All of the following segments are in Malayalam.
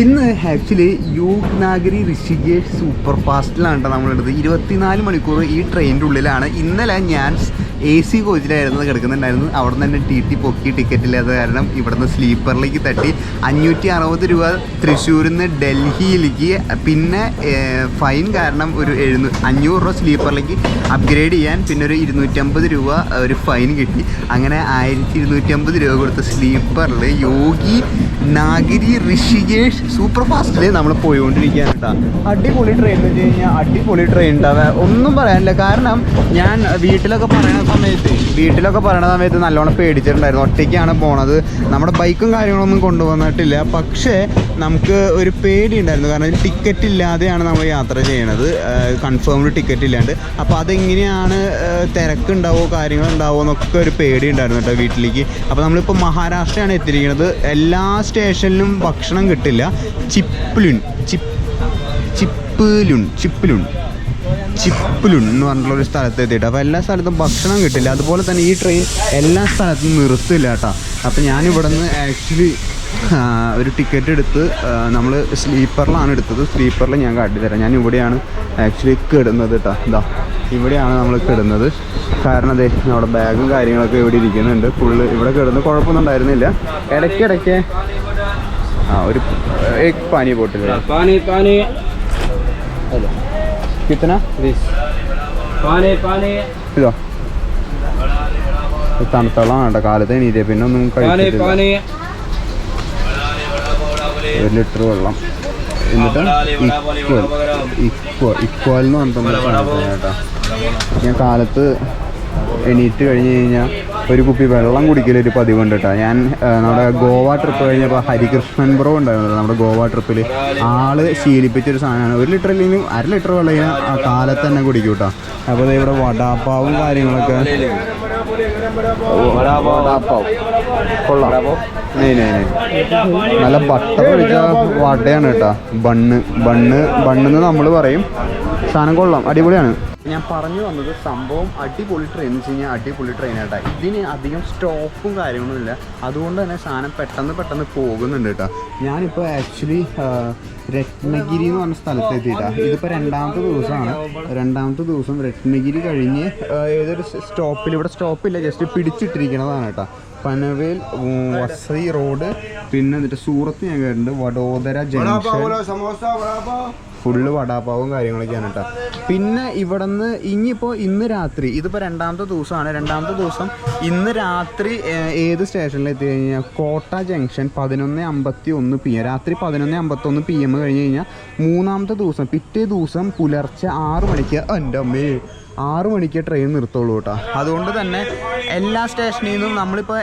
ഇന്ന് ആക്ച്വലി യൂഗ്നാഗിരി ഋഷികേഷ് സൂപ്പർ ഫാസ്റ്റിലാണ് കേട്ടോ നമ്മളെടുത്ത് 24 മണിക്കൂർ ഈ ട്രെയിനിൻ്റെ ഉള്ളിലാണ്. ഇന്നലെ ഞാൻ AC കോച്ചിലായിരുന്നു കിടക്കുന്നുണ്ടായിരുന്നു. അവിടെ നിന്ന് തന്നെ TT പൊക്കി ടിക്കറ്റ് ഇല്ലാത്ത കാരണം ഇവിടുന്ന് സ്ലീപ്പറിലേക്ക് തട്ടി 560 രൂപ തൃശ്ശൂരിൽ നിന്ന് ഡൽഹിയിലേക്ക്. പിന്നെ ഫൈൻ കാരണം ഒരു 500 രൂപ സ്ലീപ്പറിലേക്ക് അപ്ഗ്രേഡ് ചെയ്യാൻ പിന്നെ ഒരു 250 രൂപ ഒരു ഫൈൻ കിട്ടി. അങ്ങനെ 1250 രൂപ കൊടുത്ത സ്ലീപ്പറിൽ യോഗി നാഗിരി ഋഷികേഷ് സൂപ്പർ ഫാസ്റ്റിൽ നമ്മൾ പോയിക്കൊണ്ടിരിക്കുകയാണ് കേട്ടോ. അടിപൊളി ട്രെയിൻ എന്ന് വെച്ച് കഴിഞ്ഞാൽ അടിപൊളി ട്രെയിൻ ഉണ്ടാവുക ഒന്നും പറയാനില്ല. കാരണം ഞാൻ വീട്ടിലൊക്കെ പറയണ സമയത്ത് നല്ലോണം പേടിച്ചിട്ടുണ്ടായിരുന്നു. ഒറ്റയ്ക്കാണ് പോണത്, നമ്മുടെ ബൈക്കും കാര്യങ്ങളൊന്നും കൊണ്ടുവന്നിട്ടില്ല. പക്ഷേ നമുക്ക് ഒരു പേടി ഉണ്ടായിരുന്നു, കാരണം ടിക്കറ്റ് ഇല്ലാതെയാണ് നമ്മൾ യാത്ര ചെയ്യണത്, കൺഫേംഡ് ടിക്കറ്റ് ഇല്ലാണ്ട്. അപ്പോൾ അതെങ്ങനെയാണ് തിരക്കുണ്ടാവോ കാര്യങ്ങളുണ്ടാവോ എന്നൊക്കെ ഒരു പേടി ഉണ്ടായിരുന്നു കേട്ടോ വീട്ടിലേക്ക്. അപ്പോൾ നമ്മളിപ്പോൾ മഹാരാഷ്ട്രയാണ് എത്തിയിരിക്കുന്നത്. എല്ലാ സ്റ്റേഷനിലും ഭക്ഷണം കിട്ടില്ല. ചിപ്പിലുൺ എന്ന് പറഞ്ഞിട്ടുള്ളൊരു സ്ഥലത്ത് എത്തിയിട്ട് അപ്പോൾ എല്ലാ സ്ഥലത്തും ഭക്ഷണം കിട്ടില്ല. അതുപോലെ തന്നെ ഈ ട്രെയിൻ എല്ലാ സ്ഥലത്തും നിർത്തില്ല കേട്ടോ. അപ്പോൾ ഞാനിവിടെ നിന്ന് ആക്ച്വലി ഒരു ടിക്കറ്റ് എടുത്ത് നമ്മൾ സ്ലീപ്പറിലാണ് എടുത്തത്. സ്ലീപ്പറിൽ ഞാൻ കാട്ടിത്തരാം. ഞാൻ ഇവിടെയാണ് ആക്ച്വലി കിടുന്നത് കേട്ടോ. ഇതാ ഇവിടെയാണ് നമ്മൾ കിടുന്നത്. കാരണം അതെ അവിടെ ബാഗും കാര്യങ്ങളൊക്കെ ഇവിടെ ഇരിക്കുന്നുണ്ട്. ഫുള്ള് ഇവിടെ കിടന്ന് കുഴപ്പമൊന്നും ഉണ്ടായിരുന്നില്ല. ഇടയ്ക്കിടയ്ക്ക് ഒരു പാനി ബോട്ടിൽ കിത്തന ഇതോ തണുത്തോളാണ് കേട്ടോ. കാലത്ത് എണീറ്റേ പിന്നെ ഒന്നും കഴിച്ചിട്ടില്ല. 1 ലിറ്റർ വെള്ളം. എന്നിട്ട് ഇക്വൽ എന്ന് പറഞ്ഞിട്ടുള്ള കേട്ടോ. ഞാൻ കാലത്ത് എണീറ്റ് കഴിഞ്ഞ് കഴിഞ്ഞാൽ ഒരു കുപ്പി വെള്ളം കുടിക്കലൊരു പതിവുണ്ട് കേട്ടോ. ഞാൻ നമ്മുടെ ഗോവ ട്രിപ്പ് കഴിഞ്ഞപ്പോൾ ഹരികൃഷ്ണൻ ബ്രോ ഉണ്ടായിരുന്നല്ലോ നമ്മുടെ ഗോവ ട്രിപ്പിൽ. ആള് ശീലിപ്പിച്ചൊരു സാധനമാണ്. 1 ലിറ്റർ ഇല്ലെങ്കിലും 1/2 ലിറ്റർ വെള്ളം ഞാൻ ആ കാലത്ത് തന്നെ കുടിക്കും കേട്ടോ. അപ്പോൾ ഇവിടെ വടാപ്പാവും കാര്യങ്ങളൊക്കെ കൊള്ളാം. നല്ല ബട്ടർ ഒഴിച്ച വടയാണ് കേട്ടോ. ബണ്ണെന്ന് നമ്മൾ പറയും. സാധനം കൊള്ളാം, അടിപൊളിയാണ്. ഞാൻ പറഞ്ഞു വന്നത് സംഭവം അടിപൊളി ട്രെയിൻ എന്ന് വെച്ച് കഴിഞ്ഞാൽ അടിപൊളി ട്രെയിനായിട്ടാ. ഇതിന് അധികം സ്റ്റോപ്പും കാര്യങ്ങളൊന്നും ഇല്ല. അതുകൊണ്ട് തന്നെ സാധനം പെട്ടെന്ന് പോകുന്നുണ്ട് കേട്ടോ. ഞാനിപ്പോൾ ആക്ച്വലി രത്നഗിരി എന്ന് പറഞ്ഞ സ്ഥലത്ത് എത്തിയിട്ടാ. ഇതിപ്പോൾ 2ാമത്തെ ദിവസമാണ്. 2ാമത്തെ ദിവസം രത്നഗിരി കഴിഞ്ഞ് ഏതൊരു സ്റ്റോപ്പിൽ, ഇവിടെ സ്റ്റോപ്പില്ല, ജസ്റ്റ് പിടിച്ചിട്ടിരിക്കണതാണ് കേട്ടോ. പനവേൽ വസൈ റോഡ്, പിന്നെ എന്നിട്ട് സൂറത്ത് ഞാൻ കേട്ടിട്ടുണ്ട്, വഡോദര ജംഗ്ഷൻ, ഫുള്ള് വടാപ്പാവും കാര്യങ്ങളൊക്കെയാണ് കേട്ടോ. പിന്നെ ഇവിടെ നിന്ന് ഇന്ന് രാത്രി, ഇതിപ്പോൾ 2ാമത്തെ ദിവസമാണ്. 2ാമത്തെ ദിവസം ഇന്ന് രാത്രി ഏത് സ്റ്റേഷനിൽ എത്തി കഴിഞ്ഞാൽ കോട്ട ജംഗ്ഷൻ 11:51 PM, രാത്രി 11:51 PM കഴിഞ്ഞ് കഴിഞ്ഞാൽ 3ാമത്തെ ദിവസം പിറ്റേ ദിവസം പുലർച്ചെ 6 മണിക്ക്, എൻ്റെ അമ്മേ 6 മണിക്ക് ട്രെയിൻ നിർത്തുള്ളൂ കേട്ടോ. അതുകൊണ്ട് തന്നെ എല്ലാ സ്റ്റേഷനിൽ നിന്നും നമ്മളിപ്പോൾ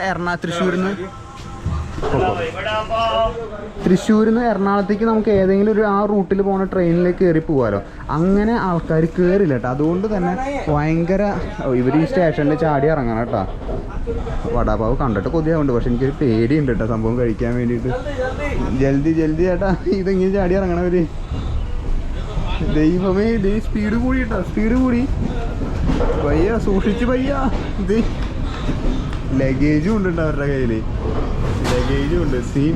തൃശ്ശൂരിൽ നിന്ന് എറണാകുളത്തേക്ക് നമുക്ക് ഏതെങ്കിലും ഒരു ആ റൂട്ടിൽ പോകുന്ന ട്രെയിനിലേക്ക് കയറി പോകാമല്ലോ. അങ്ങനെ ആൾക്കാർ കയറില്ല കേട്ടോ. അതുകൊണ്ട് തന്നെ ഭയങ്കര ഇവർ ഈ സ്റ്റേഷനിൽ ചാടി ഇറങ്ങണം കേട്ടോ. വടാപ്പാവ് കണ്ടിട്ട് കൊതിയാവുണ്ട്, പക്ഷെ എനിക്കൊരു പേടിയുണ്ട് കേട്ടോ സംഭവം കഴിക്കാൻ വേണ്ടിയിട്ട്. ജൽദി ചേട്ടാ, ഇതെങ്ങനെ ചാടി ഇറങ്ങണവര്. ദൈവമേ, സ്പീഡ് കൂടി കേട്ടോ, സ്പീഡ് കൂടി. പയ്യ സൂക്ഷിച്ച് പയ്യ. ഇത് ലഗേജും ഉണ്ട് കേട്ടോ അവരുടെ കയ്യിൽ, ലഗേജും ഉണ്ട് സീൻ.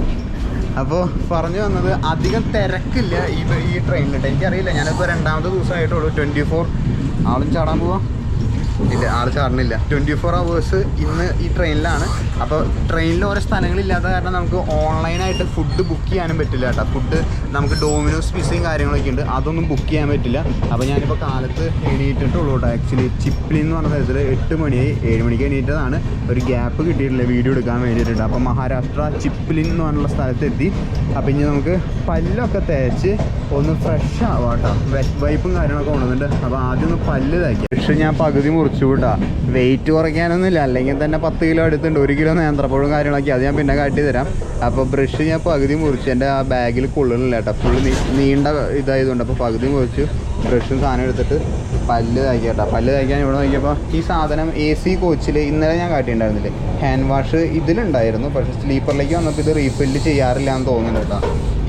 അപ്പോൾ പറഞ്ഞു വന്നത് അധികം തിരക്കില്ല ഈ ട്രെയിനിലിട്ട്. എനിക്കറിയില്ല, ഞാനിപ്പോൾ 2ാമത്തെ ദിവസമായിട്ടുള്ളൂ. 24 ആളും ചാടാൻ പോവാം. ഇല്ല, ആൾ ചാടണില്ല. 24 hours ഇന്ന് ഈ ട്രെയിനിലാണ്. അപ്പോൾ ട്രെയിനിൽ ഓരോ സ്ഥലങ്ങളില്ലാത്ത കാരണം നമുക്ക് ഓൺലൈനായിട്ട് ഫുഡ് ബുക്ക് ചെയ്യാനും പറ്റില്ല കേട്ടോ. ഫുഡ് നമുക്ക് ഡോമിനോസ് പിസയും കാര്യങ്ങളൊക്കെ ഉണ്ട്, അതൊന്നും ബുക്ക് ചെയ്യാൻ പറ്റില്ല. അപ്പോൾ ഞാനിപ്പോൾ കാലത്ത് എണീറ്റിട്ടുള്ളൂ കേട്ടോ. ആക്ച്വലി ചിപ്ലി എന്ന് പറഞ്ഞ സ്ഥലത്തിൽ 8 മണിയായി, 7 മണിക്ക് എണീറ്റതാണ്. ഒരു ഗ്യാപ്പ് കിട്ടിയിട്ടില്ല വീഡിയോ എടുക്കാൻ വേണ്ടിയിട്ടുണ്ട്. അപ്പോൾ മഹാരാഷ്ട്ര ചിപ്ലിൻ എന്ന് പറഞ്ഞുള്ള സ്ഥലത്തെത്തി. അപ്പോൾ ഇനി നമുക്ക് പല്ലൊക്കെ തേച്ച് ഒന്ന് ഫ്രഷ് ആവാം കേട്ടോ. വെറ്റ് വൈപ്പും കാര്യങ്ങളൊക്കെ കൊണ്ടുവന്നിട്ട്. അപ്പോൾ ആദ്യം ഒന്ന് പല്ല് തേക്കാം. പക്ഷേ ഞാൻ പകുതി മുറിച്ചു കൂട്ടാ. വെയിറ്റ് കുറയ്ക്കാനൊന്നുമില്ല, അല്ലെങ്കിൽ തന്നെ 10 കിലോ എടുത്തുണ്ട്. 1 കിലോ നേന്ത്രപ്പഴവും കാര്യങ്ങളൊക്കെ അത് ഞാൻ പിന്നെ കാട്ടി തരാം. അപ്പോൾ ബ്രഷ് ഞാൻ പകുതി മുറിച്ച്, എൻ്റെ ആ ബാഗിൽ കൊള്ളുന്നില്ല കേട്ടോ. ഫുള്ള് നീണ്ട ഇതായതുകൊണ്ട് അപ്പോൾ പകുതി മുറിച്ച് ബ്രഷും സാധനം എടുത്തിട്ട് പല്ല് തയ്ക്കാം കേട്ടോ. പല്ല് തയ്ക്കാൻ ഇവിടെ നോക്കിയപ്പോൾ ഈ സാധനം AC കോച്ചിൽ ഇന്നലെ ഞാൻ കാട്ടിയിട്ടുണ്ടായിരുന്നില്ലേ, ഹാൻഡ് വാഷ് ഇതിലുണ്ടായിരുന്നു. പക്ഷേ സ്ലീപ്പറിലേക്ക് വന്നപ്പോൾ ഇത് റീഫില്ല് ചെയ്യാറില്ല എന്ന് തോന്നുന്നു കേട്ടോ.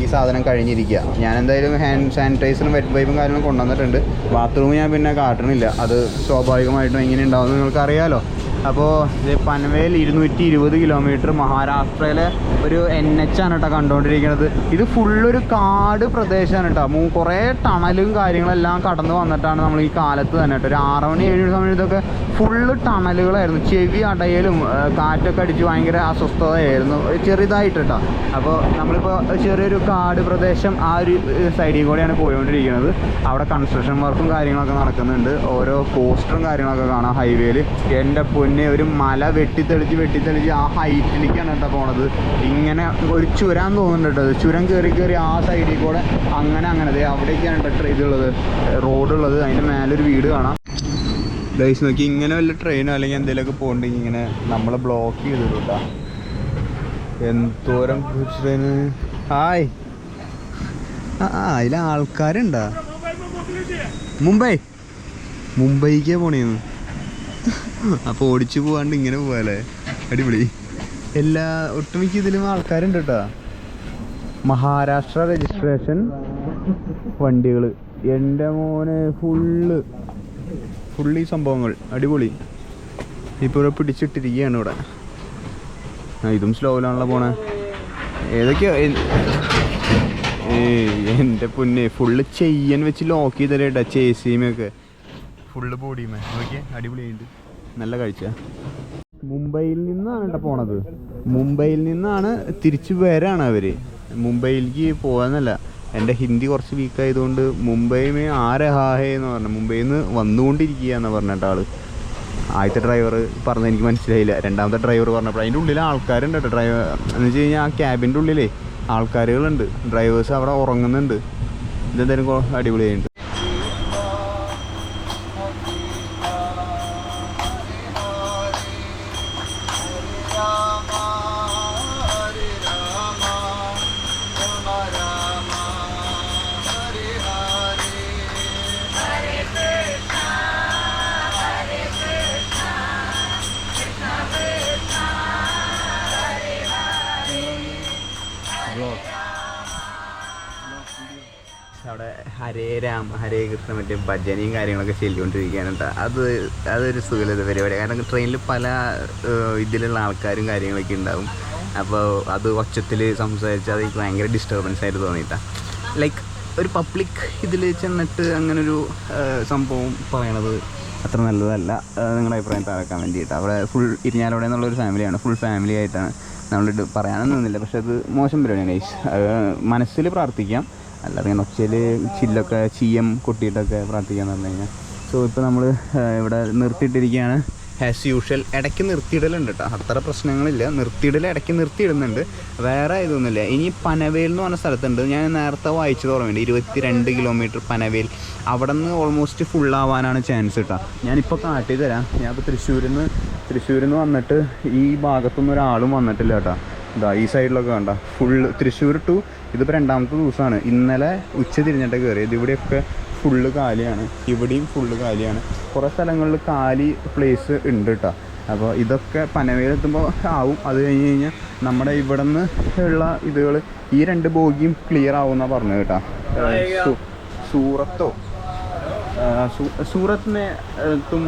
ഈ സാധനം കഴിഞ്ഞിരിക്കുക. ഞാൻ എന്തായാലും ഹാൻഡ് സാനിറ്റൈസറും വെറ്റ് വൈപ്പും കാര്യങ്ങളും കൊണ്ടുവന്നിട്ടുണ്ട്. ബാത്റൂം ഞാൻ പിന്നെ കാട്ടണില്ല, അത് സ്വാഭാവികമായിട്ടും എങ്ങനെ ഉണ്ടാവും നിങ്ങൾക്ക് അറിയാമല്ലോ. അപ്പോൾ ഇത് പനവേൽ 220 കിലോമീറ്റർ മഹാരാഷ്ട്രയിലെ ഒരു NH ആണ് കേട്ടോ കണ്ടുകൊണ്ടിരിക്കുന്നത്. ഇത് ഫുള്ളൊരു കാട് പ്രദേശമാണ് കേട്ടോ. കുറേ ടണലും കാര്യങ്ങളെല്ലാം കടന്നു വന്നിട്ടാണ് നമ്മൾ ഈ കാലത്ത് തന്നെ കേട്ടോ. ഒരു 6 മണി 7 സമയത്തൊക്കെ ഫുള്ള് ടണലുകളായിരുന്നു. ചെവി അടയലും കാറ്റൊക്കെ അടിച്ച് ഭയങ്കര അസ്വസ്ഥതയായിരുന്നു ചെറുതായിട്ട് കേട്ടോ. അപ്പോൾ നമ്മളിപ്പോൾ ചെറിയൊരു കാട് പ്രദേശം ആ ഒരു സൈഡിൽ കൂടെയാണ് പോയിക്കൊണ്ടിരിക്കുന്നത്. അവിടെ കൺസ്ട്രക്ഷൻ വർക്കും കാര്യങ്ങളൊക്കെ നടക്കുന്നുണ്ട്. ഓരോ പോസ്റ്ററും കാര്യങ്ങളൊക്കെ കാണാം ഹൈവേയിൽ. എൻ്റെ പൊന്നെ, ഒരു മല വെട്ടിത്തെളിച്ച് ആ ഹൈറ്റിലേക്കാണ് കേട്ടോ പോണത്. ഇങ്ങനെ ഒരു ചുരം തോന്നുന്നുണ്ട് കേട്ടോ. ചുരം കയറി ആ സൈഡിൽ കൂടെ അങ്ങനെ അവിടേക്കാണ് കേട്ടോ ഇതുള്ളത്, റോഡുള്ളത്. അതിൻ്റെ മേലൊരു വീട് കാണാം. ഗൈസ് നോക്കി, ഇങ്ങനെ വല്ല ട്രെയിനോ അല്ലെങ്കിൽ എന്തെങ്കിലുമൊക്കെ പോകണ്ടെങ്കിൽ ഇങ്ങനെ നമ്മളെ ബ്ലോക്ക് ചെയ്തിടും കേട്ടോ. എന്തോരം ട്രെയിന്. ഹായ്, അതിൽ ആൾക്കാരുണ്ടാ? മുംബൈക്കാ പോണേന്ന്. അപ്പോൾ ഓടിച്ചു പോകാണ്ട് ഇങ്ങനെ പോവാല്ലേ, അടിപൊളി. ഒട്ടുമിക്ക ഇതിലും ആൾക്കാരുണ്ട് കേട്ടോ. മഹാരാഷ്ട്ര രജിസ്ട്രേഷൻ വണ്ടികൾ, എൻ്റെ മോനെ ഫുള്ള് ഈ സംഭവങ്ങൾ അടിപൊളി. ഇപ്പോൾ ഇവിടെ പിടിച്ചിട്ടിരിക്കുകയാണ് ഇവിടെ. ഇതും സ്ലോയിലാണല്ലോ പോണേ. ഏതൊക്കെയാ എൻ്റെ പൊന്നെ, ഫുള്ള് ചെയ്യാൻ വെച്ച് ലോക്ക് ചെയ്തല്ലേ കേട്ടോ. ചേസിയുമൊക്കെ ഫുള്ള് ബോഡിയുമേ നോക്കിയേ, അടിപൊളിയായിട്ട് നല്ല കാഴ്ച. മുംബൈയിൽ നിന്നാണ് കേട്ടോ പോണത്. മുംബൈയിൽ നിന്നാണ് തിരിച്ച് വരാണ് അവർ. മുംബൈയിലേക്ക് പോകാന്നല്ല, എൻ്റെ ഹിന്ദി കുറച്ച് വീക്കായതുകൊണ്ട് മുംബൈമേ ആരഹാഹേ എന്ന് പറഞ്ഞു. മുംബൈയിൽ നിന്ന് വന്നുകൊണ്ടിരിക്കുക എന്ന് പറഞ്ഞിട്ട് ആൾ. ആദ്യത്തെ ഡ്രൈവർ പറഞ്ഞത് എനിക്ക് മനസ്സിലായില്ല. രണ്ടാമത്തെ ഡ്രൈവർ പറഞ്ഞപ്പോൾ അതിൻ്റെ ഉള്ളിൽ ആൾക്കാരുണ്ട് കേട്ടോ. ഡ്രൈവർ എന്ന് വെച്ച് കഴിഞ്ഞാൽ ആ ക്യാബിൻ്റെ ഉള്ളിലേ ആൾക്കാരുകളുണ്ട്. ഡ്രൈവേഴ്സ് അവിടെ ഉറങ്ങുന്നുണ്ട്. ഇതെന്തായാലും അടിപൊളിയായിട്ടുണ്ട്. അവിടെ ഹരേ രാം ഹരേ കൃഷ്ണ മറ്റേ ഭജനയും കാര്യങ്ങളൊക്കെ ചൊല്ലിക്കൊണ്ടിരിക്കുകയാണ് കേട്ടോ. അതൊരു സുഖലത പരിപാടി. കാരണം ട്രെയിനിൽ പല ഇതിലുള്ള ആൾക്കാരും കാര്യങ്ങളൊക്കെ ഉണ്ടാവും. അപ്പോൾ അത് ഒച്ചത്തിൽ സംസാരിച്ച് അത് എനിക്ക് ഭയങ്കര ഡിസ്റ്റർബൻസ് ആയിട്ട് തോന്നിയിട്ടാണ്. ലൈക്ക് ഒരു പബ്ലിക് ഇതിൽ ചെന്നിട്ട് അങ്ങനൊരു സംഭവം പറയണത് അത്ര നല്ലതല്ല. നിങ്ങളുടെ അഭിപ്രായം താഴെക്കാൻ വേണ്ടിയിട്ട്. അവിടെ ഫുൾ ഇരിഞ്ഞാലോടെ എന്നുള്ളൊരു ഫാമിലിയാണ്, ഫുൾ ഫാമിലി ആയിട്ടാണ്. നമ്മളിത് പറയാനൊന്നുമില്ല, പക്ഷെ അത് മോശം പരിപാടിയാണ് ഗൈസ്. മനസ്സിൽ പ്രാർത്ഥിക്കാം, അല്ലാതെ ഇങ്ങനെ ഒച്ചയിൽ ചില്ലൊക്കെ കൊട്ടിയിട്ടൊക്കെ പ്രാർത്ഥിക്കാന്ന് പറഞ്ഞു കഴിഞ്ഞാൽ. സോ ഇപ്പോൾ നമ്മൾ ഇവിടെ നിർത്തിയിട്ടിരിക്കുകയാണ് ആസ് യൂഷ്വൽ. ഇടയ്ക്ക് നിർത്തിയിടലുണ്ട് കേട്ടോ, അത്ര പ്രശ്നങ്ങളില്ല. ഇടയ്ക്ക് നിർത്തിയിടുന്നുണ്ട്, വേറെ ഇതൊന്നുമില്ല. ഇനി പനവേൽ എന്ന് പറഞ്ഞ സ്ഥലത്തുണ്ട്, ഞാൻ നേരത്തെ വായിച്ചത് ഓർമ്മയുണ്ട്, 22 കിലോമീറ്റർ പനവേൽ. അവിടെ നിന്ന് ഓൾമോസ്റ്റ് ഫുള്ളാവാനാണ് ചാൻസ് കേട്ടോ. ഞാനിപ്പോൾ കാട്ടി തരാം. ഞാനിപ്പോൾ തൃശ്ശൂരിൽ നിന്ന് വന്നിട്ട് ഈ ഭാഗത്തൊന്നും ഒരാളും വന്നിട്ടില്ല കേട്ടോ. ഇതാ ഈ സൈഡിലൊക്കെ കണ്ട ഫുള്ള് തൃശ്ശൂർ ടു ഇതിപ്പോൾ 2ാമത്തെ ദിവസമാണ്. ഇന്നലെ ഉച്ച തിരിഞ്ഞിട്ട് കയറിയത്. ഇവിടെയൊക്കെ ഫുള്ള് കാലിയാണ്, ഇവിടെയും ഫുള്ള് കാലിയാണ്. കുറേ സ്ഥലങ്ങളിൽ കാലി പ്ലേസ് ഉണ്ട് കേട്ടോ. അപ്പോൾ ഇതൊക്കെ പനവേലെത്തുമ്പോൾ ആവും. അത് കഴിഞ്ഞ് കഴിഞ്ഞാൽ നമ്മുടെ ഇവിടെ നിന്ന് ഉള്ള ഇതുകൾ ഈ 2 ബോഗിയും ക്ലിയർ ആവുമെന്നാണ് പറഞ്ഞത് കേട്ടോ. സൂറത്തോ സൂറത്ത് में तुम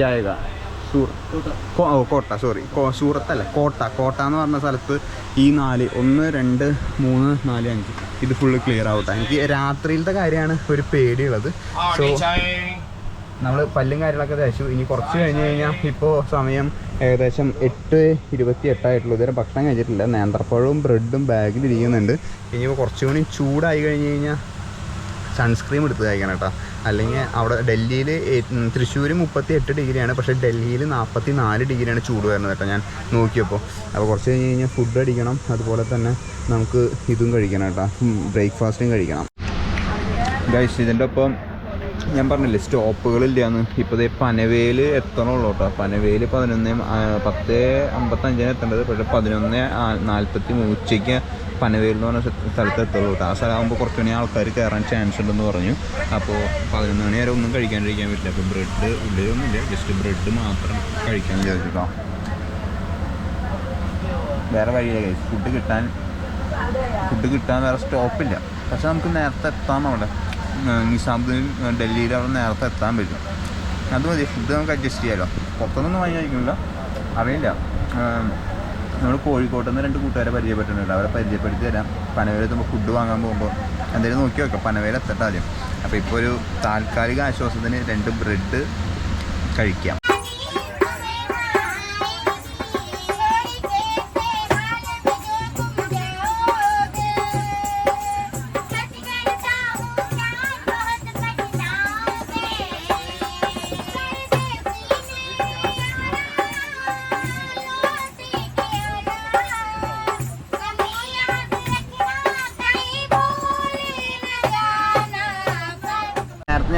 जाएगा കോട്ട, സോറി സൂറത്തല്ല, കോട്ട എന്ന് പറഞ്ഞ സ്ഥലത്ത് ഈ 4 1 2 3 4 5 ഇത് ഫുള്ള് ക്ലിയർ ആവട്ടെ. എനിക്ക് രാത്രിയിലത്തെ കാര്യമാണ് ഒരു പേടിയുള്ളത്. സോ നമ്മൾ പല്ലും കാര്യങ്ങളൊക്കെ തേച്ചു. ഇനി കുറച്ച് കഴിഞ്ഞ് കഴിഞ്ഞാൽ ഇപ്പോൾ സമയം ഏകദേശം 8:28 ഇതുവരെ ഭക്ഷണം കഴിച്ചിട്ടില്ല. നേന്ത്രപ്പഴവും ബ്രെഡും ബാഗിലിരിക്കുന്നുണ്ട്. ഇനിയിപ്പോൾ കുറച്ചുകൂടി ചൂടായി കഴിഞ്ഞ് കഴിഞ്ഞാൽ സൺസ്ക്രീം എടുത്ത് കഴിക്കണം കേട്ടോ. അല്ലെങ്കിൽ അവിടെ ഡൽഹിയിൽ തൃശ്ശൂർ 38 ഡിഗ്രിയാണ്, പക്ഷേ ഡൽഹിയിൽ 44 ഡിഗ്രിയാണ് ചൂട് വരുന്നത് കേട്ടോ ഞാൻ നോക്കിയപ്പോൾ. അപ്പോൾ കുറച്ച് കഴിഞ്ഞ് കഴിഞ്ഞാൽ ഫുഡ് അടിക്കണം, അതുപോലെ തന്നെ നമുക്ക് ഇതും കഴിക്കണം കേട്ടോ, ബ്രേക്ക്ഫാസ്റ്റും കഴിക്കണം ഗൈസ്. ഇതിൻ്റെ ഒപ്പം ഞാൻ പറഞ്ഞില്ലേ സ്റ്റോപ്പുകളില്ലാന്ന്. ഇപ്പോൾ പനവേൽ എത്തണുള്ളൂ കേട്ടോ. പനവേൽ 10:55 എത്തേണ്ടത്, പക്ഷേ 11:43 ഉച്ചയ്ക്ക് പനവേൽ എന്ന് പറഞ്ഞ സ്ഥലത്ത് എത്തുള്ളൂ കേട്ടോ. ആ സ്ഥലമാകുമ്പോൾ കുറച്ചുകൂടി ആൾക്കാർ കയറാൻ ചാൻസ് ഉണ്ടെന്ന് പറഞ്ഞു. അപ്പോൾ 11 മണി വരെ ഒന്നും കഴിക്കാണ്ടിരിക്കാൻ പറ്റില്ല. അപ്പോൾ ബ്രെഡ് ഉള്ളിലൊന്നുമില്ല, ജസ്റ്റ് ബ്രെഡ് മാത്രം കഴിക്കാൻ വിചാരിച്ചിട്ടോ. വേറെ വഴിയില്ല ഗൈസ്, ഫുഡ് കിട്ടാൻ വേറെ സ്റ്റോപ്പില്ല. പക്ഷെ നമുക്ക് നേരത്തെ എത്താം. അവിടെ നിസാമുദ്ദീൻ ഡൽഹിയിൽ അവിടെ നേരത്തെ എത്താൻ പറ്റും. അത് മതി. ഫുഡ് നമുക്ക് അഡ്ജസ്റ്റ് ചെയ്യാമല്ലോ. പുറത്തൊന്നും വാങ്ങി കഴിക്കുന്നില്ല, അറിയില്ല. നമ്മൾ കോഴിക്കോട്ട് നിന്ന് 2 കൂട്ടുകാരെ പരിചയപ്പെട്ടിട്ടുണ്ട്. അവരെ പരിചയപ്പെടുത്തി തരാം. പനവേൽ എത്തുമ്പോൾ ഫുഡ് വാങ്ങാൻ പോകുമ്പോൾ എന്തെങ്കിലും നോക്കി വെക്കാം. പനവേൽ എത്തട്ടെ ആദ്യം. അപ്പോൾ ഇപ്പോൾ ഒരു താൽക്കാലിക ആശ്വാസത്തിന് 2 ബ്രെഡ് കഴിക്കാം.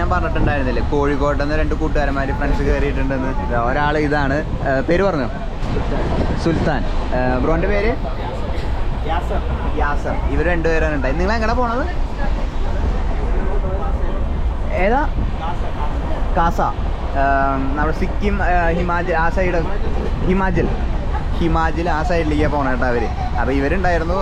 ഞാൻ പറഞ്ഞിട്ടുണ്ടായിരുന്നില്ലേ കോഴിക്കോട്ട് നിന്ന് 2 കൂട്ടുകാരന്മാർ ഫ്രണ്ട്സ് കയറിയിട്ടുണ്ടെന്ന്. ഒരാൾ ഇതാണ്, പേര് പറഞ്ഞു, സുൽത്താൻ. ബ്രോൻ്റെ പേര് യാസർ. ഇവർ 2 പേരാണ് ഉണ്ടായി. നിങ്ങൾ എങ്ങനെ പോണത്? ഏതാ? കാസ. നമ്മുടെ സിക്കിം, ഹിമാചൽ ആ സൈഡ്, ഹിമാചൽ ആ സൈഡിലേക്കാണ് പോകണം കേട്ടോ അവർ. അപ്പോൾ ഇവരുണ്ടായിരുന്നു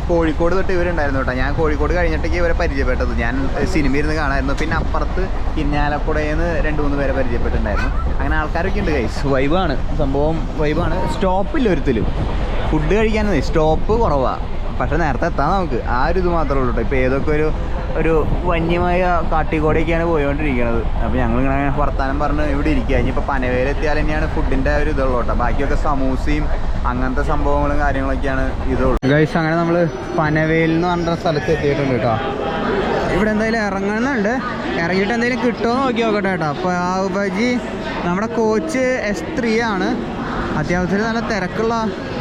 കോഴിക്കോട് തൊട്ട് ഇവരുണ്ടായിരുന്നു കേട്ടോ. ഞാൻ കോഴിക്കോട് കഴിഞ്ഞിട്ടേക്ക് ഇവരെ പരിചയപ്പെട്ടത്. ഞാൻ സിനിമ ഇരുന്ന് കാണാമായിരുന്നു. പിന്നെ അപ്പുറത്ത് ഇരിഞ്ഞാലക്കുടയിൽ നിന്ന് 2-3 പേരെ പരിചയപ്പെട്ടിട്ടുണ്ടായിരുന്നു. അങ്ങനെ ആൾക്കാരൊക്കെ ഉണ്ട് ഗൈസ്. വൈബാണ് സംഭവം, വൈബാണ്. സ്റ്റോപ്പില്ല ഒരിക്കലും. ഫുഡ് കഴിക്കാൻ സ്റ്റോപ്പ് കുറവാണ്, പക്ഷെ നേരത്തെ എത്താൻ നമുക്ക് ആ ഒരു ഇത് മാത്രമേ ഉള്ളൂ കേട്ടോ. ഇപ്പോൾ ഏതൊക്കെ ഒരു വന്യമായ കാട്ടിക്കോടെയൊക്കെയാണ് പോയിക്കൊണ്ടിരിക്കുന്നത്. അപ്പോൾ ഞങ്ങളിങ്ങനെ വർത്താനം പറഞ്ഞ് ഇവിടെ ഇരിക്കുക. ഇനിയിപ്പോൾ പനവേലെത്തിയാൽ തന്നെയാണ് ഫുഡിൻ്റെ ഒരു ഇതുള്ളൂ കേട്ടോ. ബാക്കിയൊക്കെ സമൂസയും അങ്ങനത്തെ സംഭവങ്ങളും കാര്യങ്ങളൊക്കെയാണ് ഇതുള്ളൂ ഗൈസ്. അങ്ങനെ നമ്മൾ പനവേൽ എന്ന് പറഞ്ഞ സ്ഥലത്ത് എത്തിയിട്ടുണ്ട് കേട്ടോ. ഇവിടെ എന്തായാലും ഇറങ്ങുന്നുണ്ട്. ഇറങ്ങിയിട്ട് എന്തെങ്കിലും കിട്ടുമോ നോക്കി നോക്കട്ടെ കേട്ടോ. പാവ് ബജി നമ്മുടെ കോച്ച് S3 ആണ്. അത്യാവശ്യത്തിന് നല്ല തിരക്കുള്ള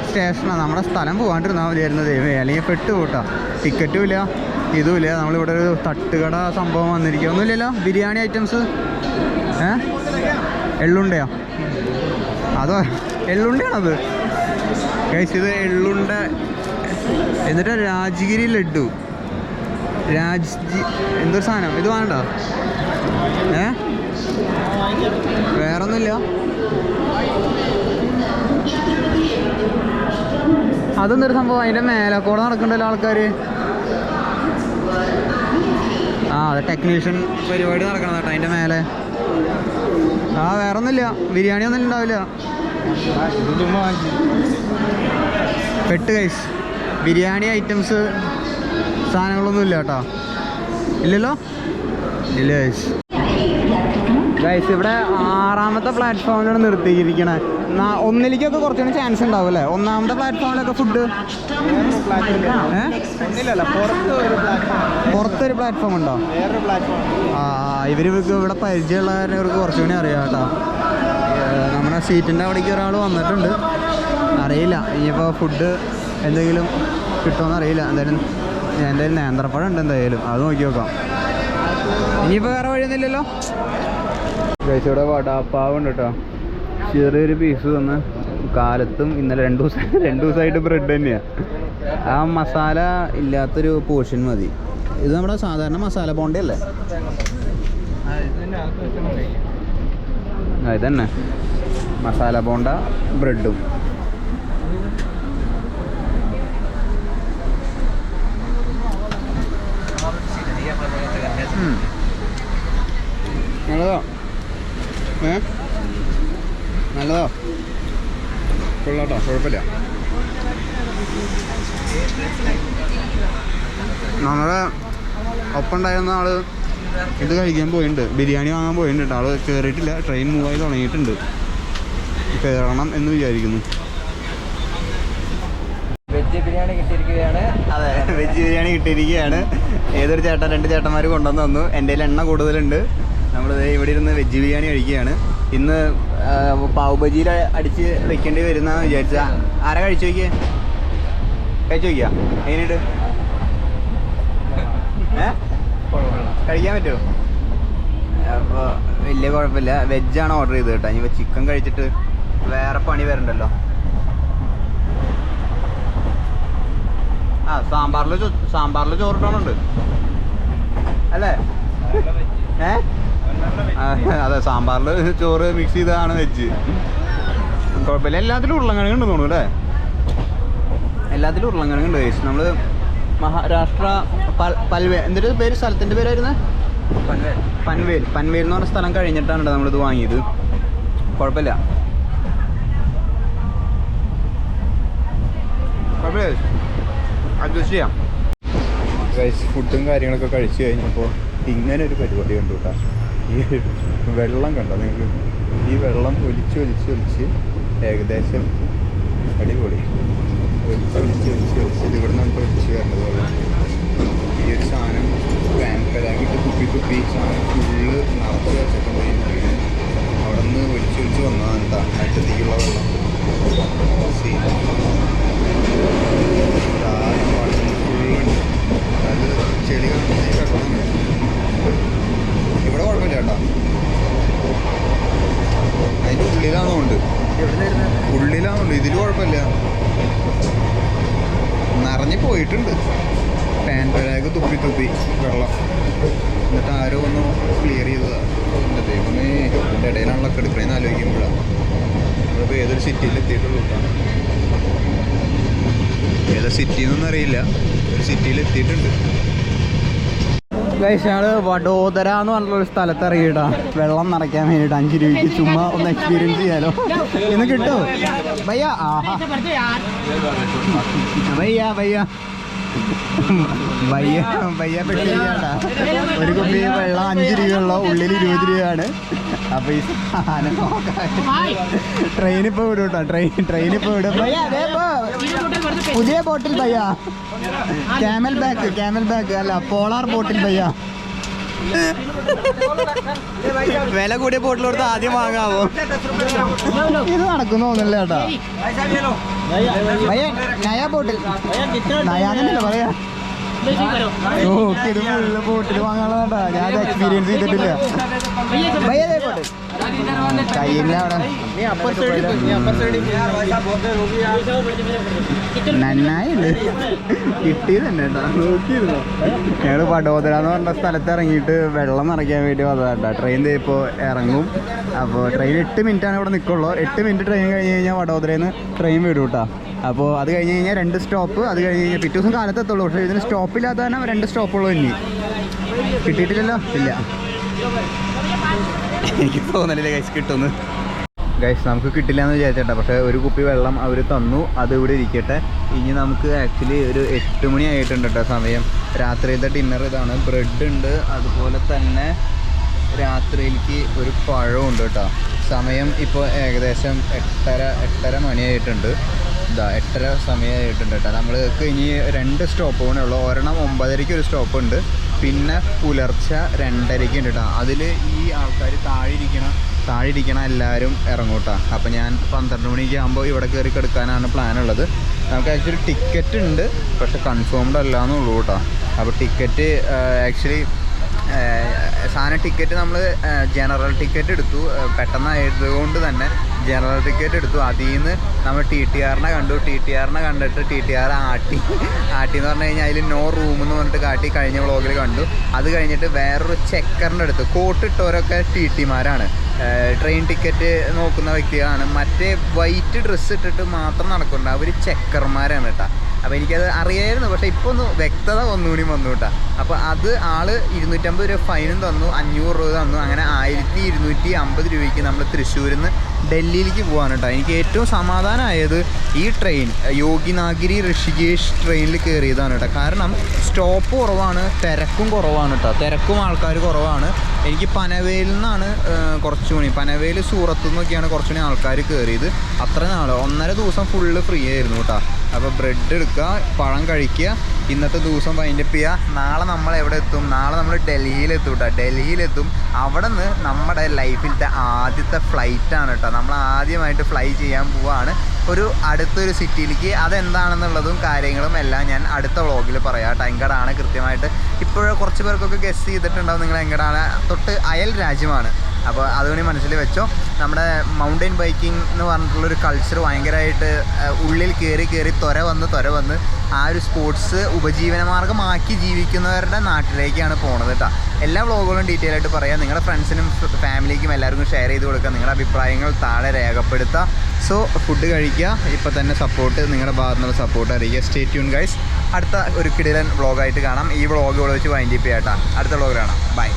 സ്റ്റേഷനാണ്. നമ്മുടെ സ്ഥലം പോകാണ്ടിരുന്നാൽ മതിയായിരുന്നു ദൈവമേ, അല്ലെങ്കിൽ പെട്ട് കൂട്ടാ. ടിക്കറ്റും ഇല്ല, ഇതുമില്ല. നമ്മളിവിടെ ഒരു തട്ടുകട സംഭവം വന്നിരിക്കുക. ഒന്നുമില്ലല്ലോ. ബിരിയാണി ഐറ്റംസ് എള്ളുണ്ടയോ? അതോ എള്ളുണ്ടയാണത് ഗൈസ്? ഇത് എള്ളുണ്ട. എന്നിട്ട് രാജഗിരി ലഡ്ഡു, എന്തൊരു സാധനം ഇത് വേണ്ട. വേറൊന്നുമില്ല. അതെന്തൊരു സംഭവം? അതിൻ്റെ മേലക്കൂടെ നടക്കണ്ടല്ലോ ആൾക്കാർ. അതെ, ടെക്നീഷ്യൻ പരിപാടി നടക്കണം കേട്ടോ അതിൻ്റെ മേലെ. വേറൊന്നുമില്ല. ബിരിയാണി ഒന്നും ഉണ്ടാവില്ല. പെട്ട് ഗൈസ്. ബിരിയാണി ഐറ്റംസ് സാധനങ്ങളൊന്നും ഇല്ല കേട്ടോ. ഇല്ലല്ലോ, ഇല്ല ഗൈസ്. ഗൈസ് ഇവിടെ 6ാമത്തെ പ്ലാറ്റ്ഫോമിലാണ് നിർത്തിയിരിക്കണേ. ഒന്നിലേക്കൊക്കെ കുറച്ചുകൂടി ചാൻസ് ഉണ്ടാവും അല്ലേ? 1ാമത്തെ പ്ലാറ്റ്ഫോമിലൊക്കെ ഫുഡ് പുറത്തൊരു പ്ലാറ്റ്ഫോം ഉണ്ടോ? ഇവർക്ക് ഇവിടെ പരിചയമുള്ളവർക്ക് കുറച്ചുകൂടി അറിയാം കേട്ടോ. നമ്മുടെ സീറ്റിൻ്റെ അവിടേക്ക് ഒരാൾ വന്നിട്ടുണ്ട്. അറിയില്ല ഇനിയിപ്പോൾ ഫുഡ് എന്തെങ്കിലും കിട്ടുമെന്ന് അറിയില്ല. എന്തായാലും നേന്ത്രപ്പഴം ഉണ്ട്, എന്തായാലും അത് നോക്കി നോക്കാം. ഇനിയിപ്പോൾ വേറെ വഴിയൊന്നുമില്ലല്ലോ ഗൈസ്. ഇവിടെ വടാപ്പാവുണ്ട് കേട്ടോ. ചെറിയൊരു പീസ് തന്ന് കാലത്തും ഇന്നലെ 2 ദിവസമായിട്ട് ബ്രെഡ് തന്നെയാണ്. ആ മസാല ഇല്ലാത്തൊരു പോർഷൻ മതി. ഇത് നമ്മുടെ സാധാരണ മസാല ബോണ്ട അല്ലേ? ഇതന്നെ മസാല ബോണ്ട ബ്രെഡും. നല്ലതോ? നല്ലതോ? കൊള്ളാട്ടോ, കുഴപ്പമില്ല. നമ്മളെ ഒപ്പം ഉണ്ടായിരുന്ന ആള് ഇത് കഴിക്കാൻ പോയിട്ടുണ്ട്, ബിരിയാണി വാങ്ങാൻ പോയിട്ടുണ്ട്. ആള് കയറിയിട്ടില്ല, ട്രെയിൻ മൂവായി തുടങ്ങിയിട്ടുണ്ട്. കയറണം എന്ന് വിചാരിക്കുന്നു. വെജ് ബിരിയാണി കിട്ടിയിരിക്കുകയാണ്. അതെ, വെജ് ബിരിയാണി കിട്ടിയിരിക്കുകയാണ്. ഏതൊരു ചേട്ടൻ 2 ചേട്ടന്മാർ കൊണ്ടുവന്ന് തന്നു. എൻ്റെ കയ്യിൽ എണ്ണ കൂടുതലുണ്ട്. നമ്മളിത് ഇവിടെ ഇരുന്ന് വെജ് ബിരിയാണി കഴിക്കുകയാണ്. ഇന്ന് പാവ് ബജിയിൽ അടിച്ച് വെക്കേണ്ടി വരുന്നതെന്ന് വിചാരിച്ചാൽ ആരാ കഴിച്ചു നോക്കിയേ? കഴിച്ചു നോക്കിയാ എങ്ങനെയുണ്ട്? കഴിക്കാൻ പറ്റുമോ? അപ്പോൾ വലിയ കുഴപ്പമില്ല. വെജാണ് ഓർഡർ ചെയ്തത് കേട്ടോ. ഇനി ചിക്കൻ കഴിച്ചിട്ട് വേറെ പണി വരണ്ടല്ലോ. സാമ്പാറിൽ ചോറിട്ടോണുണ്ട് അല്ലേ? അതെ, സാമ്പാറിൽ ചോറ് മിക്സ് ചെയ്തതാണ് വെജ്. കുഴപ്പമില്ല. എല്ലാത്തിലും ഉരുളക്കിഴങ്ങുണ്ട് തോന്നുന്നു അല്ലേ? എല്ലാത്തിലും ഉരുളക്കിഴങ്ങുണ്ട്. നമ്മൾ മഹാരാഷ്ട്ര പൽവേ എന്തൊരു പേര്, സ്ഥലത്തിൻ്റെ പേരായിരുന്നു? പൻവേൽ എന്ന് പറഞ്ഞ സ്ഥലം കഴിഞ്ഞിട്ടാണ് നമ്മളിത് വാങ്ങിയത്. കുഴപ്പമില്ല, അഡ്ജസ്റ്റ് ചെയ്യാം. ഫുഡും കാര്യങ്ങളൊക്കെ കഴിച്ചു കഴിഞ്ഞപ്പോൾ ഇങ്ങനെ ഒരു പരിപാടി കണ്ടു കേട്ടോ. ഈ വെള്ളം കണ്ടോ നിങ്ങൾക്ക്? ഈ വെള്ളം ഒലിച്ച് ഏകദേശം അടിപൊളി ഒലിച്ച് ഇവിടെ നമുക്ക് ഒലിച്ച് വരേണ്ടത് വെള്ളം. ഈ ഒരു സാധനം പാൻപരാഗിട്ട് തുപ്പി സാധനം ഫുള്ള് നിറച്ച് വെച്ചിട്ടുണ്ട്. അവിടെ നിന്ന് ഒലിച്ച് വന്നതാണ് കേട്ടോ അറ്റത്തേക്കുള്ള വെള്ളം. അത് ചെളി കെട്ടണം. ഇവിടെ കുഴപ്പമില്ല കേട്ടോ. അതിൻ്റെ ഉള്ളിലാണെന്നുണ്ട് ഇതിൽ കുഴപ്പമില്ല. നിറഞ്ഞ് പോയിട്ടുണ്ട് പാൻപരാഗ് തുപ്പി വെള്ളം. എന്നിട്ട് ആരോ ഒന്ന് ക്ലിയർ ചെയ്തതാണ്. എൻ്റെ ദൈവമേ, എൻ്റെ ഇടയിലാണല്ലോ എടുക്കണേന്ന് ആലോചിക്കുമ്പോഴാണ്. നമ്മളിപ്പോൾ ഏതൊരു സിറ്റിയിൽ എത്തിയിട്ടുള്ളൂ. ഏതാ സിറ്റി എന്നൊന്നും അറിയില്ല, ഒരു സിറ്റിയിൽ എത്തിയിട്ടുണ്ട്. ഞങ്ങൾ വഡോദര എന്ന് പറഞ്ഞൊരു സ്ഥലത്ത് ഇറങ്ങിയിട്ടാ വെള്ളം നിറയ്ക്കാൻ വേണ്ടിയിട്ട് 5 രൂപയ്ക്ക് ചുമ്മാ ഒന്ന് എക്സ്പീരിയൻസ് ചെയ്യാലോ. ഇന്ന് കിട്ടുമോ ഭയ്യ? ഭയ്യ പെട്ടിരിക്കണ്ട. ഒരു കുപ്പി വെള്ളം 5 രൂപയുള്ളൂ, ഉള്ളിൽ 20 രൂപയാണ്. അപ്പൊ ഈ സാധനം ട്രെയിനിപ്പോൾ വിടും കേട്ടോ. ട്രെയിനിപ്പോൾ വിടും. പുതിയ ബോട്ടിൽ ഭയ്യ, ക്യാമൽ ബാക്ക് അല്ല, പോളാർ ബോട്ടിൽ ഭയ്യ. വില കൂടിയ ബോട്ടിൽ കൊടുത്ത് ആദ്യം വാങ്ങാവോ? ഇത് നടക്കുന്നു തോന്നില്ല കേട്ടോ. ഭയ്യ നയാ ബോട്ടിൽ, നയാന്നല്ല പറയാ. ഇത് ഫുള്ള് ബോട്ടിൽ വാങ്ങാനുള്ളതാ. ഞാൻ എക്സ്പീരിയൻസ് ചെയ്തിട്ടില്ല. കയ്യില്ല അവിടെ. നന്നായിണ്ട്, കിട്ടിയത് തന്നെ കേട്ടോ. നോക്കിയിരുന്നു. ഞങ്ങൾ വഡോദര എന്ന് പറഞ്ഞ സ്ഥലത്ത് ഇറങ്ങിയിട്ട് വെള്ളം നിറയ്ക്കാൻ വേണ്ടി വന്നതാട്ടോ. ട്രെയിൻ ഇപ്പോൾ ഇറങ്ങും. അപ്പോൾ ട്രെയിൻ 8 മിനിറ്റാണ് ഇവിടെ നിൽക്കുള്ളൂ. 8 മിനിറ്റ് ട്രെയിൻ കഴിഞ്ഞ് കഴിഞ്ഞാൽ വഡോദരയിൽ നിന്ന് ട്രെയിൻ വിടും കേട്ടോ. അപ്പോൾ അത് കഴിഞ്ഞ് കഴിഞ്ഞാൽ 2 സ്റ്റോപ്പ്. അത് കഴിഞ്ഞ് കഴിഞ്ഞാൽ പിറ്റേ ദിവസം കാലത്ത് എത്തുള്ളൂ. പക്ഷേ ഇതിന് സ്റ്റോപ്പില്ലാത്ത തന്നെ 2 സ്റ്റോപ്പുള്ളൂ. ഇനി കിട്ടിയിട്ടില്ലല്ലോ? ഇല്ല, എനിക്ക് തോന്നലില്ല ഗൈസ് കിട്ടുമെന്ന്. ഗൈസ് നമുക്ക് കിട്ടില്ല എന്ന് വിചാരിച്ചേട്ടാ. പക്ഷേ ഒരു കുപ്പി വെള്ളം അവർ തന്നു, അത് ഇവിടെ ഇരിക്കട്ടെ. ഇനി നമുക്ക് ആക്ച്വലി ഒരു 8 മണി ആയിട്ടുണ്ട് കേട്ടോ സമയം. രാത്രിയിലത്തെ ഡിന്നർ ഇതാണ്. ബ്രെഡ് ഉണ്ട്, അതുപോലെ തന്നെ രാത്രിയിലേക്ക് ഒരു പഴമുണ്ട് കേട്ടോ. സമയം ഇപ്പോൾ ഏകദേശം 8:30 മണിയായിട്ടുണ്ട്. 8:30 സമയമായിട്ടുണ്ട് കേട്ടോ. നമ്മൾക്ക് ഇനി 2 സ്റ്റോപ്പ് കൂടെ ഉള്ളൂ. ഒരെണ്ണം 9:30 ഒരു സ്റ്റോപ്പ് ഉണ്ട്, പിന്നെ പുലർച്ചെ 2:30 ഉണ്ട് കേട്ടോ. അതിൽ ഈ ആൾക്കാർ താഴെ ഇരിക്കണ എല്ലാവരും ഇറങ്ങും കേട്ടോ. അപ്പോൾ ഞാൻ 12 മണിക്ക് ആകുമ്പോൾ ഇവിടെ കയറി കിടക്കാനാണ് പ്ലാൻ ഉള്ളത്. നമുക്ക് ആക്ച്വലി ടിക്കറ്റ് ഉണ്ട്, പക്ഷെ കൺഫേംഡ് അല്ല എന്നുള്ളൂ കേട്ടോ. അപ്പോൾ ടിക്കറ്റ് ആക്ച്വലി സാധനം ടിക്കറ്റ് നമ്മൾ ജനറൽ ടിക്കറ്റ് എടുത്തു. പെട്ടെന്നായതുകൊണ്ട് തന്നെ ജനറൽ ടിക്കറ്റ് എടുത്തു. അതിൽ നിന്ന് നമ്മൾ TTR കണ്ടു. TTR കണ്ടിട്ട് TTR ആട്ടി എന്ന് പറഞ്ഞു കഴിഞ്ഞാൽ അതിൽ നോ റൂം എന്ന് പറഞ്ഞിട്ട് കാട്ടി കഴിഞ്ഞ വ്ളോഗിൽ കണ്ടു. അത് കഴിഞ്ഞിട്ട് വേറൊരു ചെക്കറിൻ്റെ അടുത്ത് കോട്ടിട്ടവരൊക്കെ TT-മാരാണ്. ട്രെയിൻ ടിക്കറ്റ് നോക്കുന്ന വ്യക്തികളാണ്. മറ്റേ വൈറ്റ് ഡ്രസ്സ് ഇട്ടിട്ട് മാത്രം നടക്കുന്നുണ്ട്, അവർ ചെക്കർമാരാണ് കേട്ടോ. അപ്പോൾ എനിക്കത് അറിയായിരുന്നു, പക്ഷേ ഇപ്പോൾ ഒന്ന് വ്യക്തത ഒന്നുകൂടി വന്നു കേട്ടോ. അപ്പോൾ അത് ആൾ 250 രൂപ ഫൈനും തന്നു, 500 രൂപ തന്നു. അങ്ങനെ 1250 രൂപയ്ക്ക് നമ്മൾ തൃശ്ശൂരിൽ നിന്ന് ഡൽഹിയിലേക്ക് പോകാൻ കേട്ടോ. എനിക്ക് ഏറ്റവും സമാധാനമായത് ഈ ട്രെയിൻ യോഗിനാഗിരി ഋഷികേഷ് ട്രെയിനിൽ കയറിയതാണ് കേട്ടോ. കാരണം സ്റ്റോപ്പ് കുറവാണ്, തിരക്കും കുറവാണ് കേട്ടോ. തിരക്കും ആൾക്കാർ കുറവാണ്. എനിക്ക് പനവേലിൽ നിന്നാണ് പനവേൽ സൂറത്തു നിന്നൊക്കെയാണ് കുറച്ചുകൂടി ആൾക്കാർ കയറിയത്. അത്ര നാൾ 1.5 ദിവസം ഫുള്ള് ഫ്രീ ആയിരുന്നു കേട്ടോ. അപ്പോൾ ബ്രെഡ് എടുക്കുക, പഴം കഴിക്കുക, ഇന്നത്തെ ദിവസം വൈൻഡപ്പ് ചെയ്യുക. നാളെ നമ്മൾ എവിടെ എത്തും? നാളെ നമ്മൾ ഡൽഹിയിലെത്തും കേട്ടോ. ഡൽഹിയിലെത്തും. അവിടെ നിന്ന് നമ്മുടെ ലൈഫിലത്തെ ആദ്യത്തെ ഫ്ലൈറ്റാണ് കേട്ടോ. നമ്മൾ ആദ്യമായിട്ട് ഫ്ലൈ ചെയ്യാൻ പോവുകയാണ് അടുത്തൊരു സിറ്റിയിലേക്ക്. അതെന്താണെന്നുള്ളതും കാര്യങ്ങളും എല്ലാം ഞാൻ അടുത്ത വ്ളോഗിൽ പറയാം കേട്ടോ. എങ്കടാണ് കൃത്യമായിട്ട് ഇപ്പോൾ കുറച്ച് പേർക്കൊക്കെ ഗസ് ചെയ്തിട്ടുണ്ടാവും നിങ്ങൾ എങ്കടാണ്. തൊട്ട് അയൽ രാജ്യമാണ്. അപ്പോൾ അതുകൊണ്ട് മനസ്സിൽ വെച്ചോ. നമ്മുടെ മൗണ്ടൻ ബൈക്കിംഗ് എന്ന് പറഞ്ഞിട്ടുള്ളൊരു കൾച്ചർ ഭയങ്കരമായിട്ട് ഉള്ളിൽ കയറി ത്വര വന്ന് ആ ഒരു സ്പോർട്സ് ഉപജീവനമാർഗ്ഗമാക്കി ജീവിക്കുന്നവരുടെ നാട്ടിലേക്കാണ് പോണത് കേട്ടോ. എല്ലാ വ്ളോഗുകളും ഡീറ്റെയിൽ ആയിട്ട് പറയാം. നിങ്ങളുടെ ഫ്രണ്ട്സിനും ഫാമിലിക്കും എല്ലാവർക്കും ഷെയർ ചെയ്ത് കൊടുക്കുക. നിങ്ങളുടെ അഭിപ്രായങ്ങൾ താഴെ രേഖപ്പെടുത്തുക. സോ ഫുഡ് കഴിക്കുക. ഇപ്പോൾ തന്നെ സപ്പോർട്ട്, നിങ്ങളുടെ ഭാഗത്തു നിന്നുള്ള സപ്പോർട്ട് അറിയിക്കുക. Stay tune guys. അടുത്ത ഒരു കിടിലൻ വ്ളോഗായിട്ട് കാണാം. ഈ വ്ളോഗ് ഇവിടെ വെച്ച് വൈൻഡപ്പ് ചെയ്യാം കേട്ടോ. അടുത്ത വ്ളോഗ് കാണാം. ബൈ.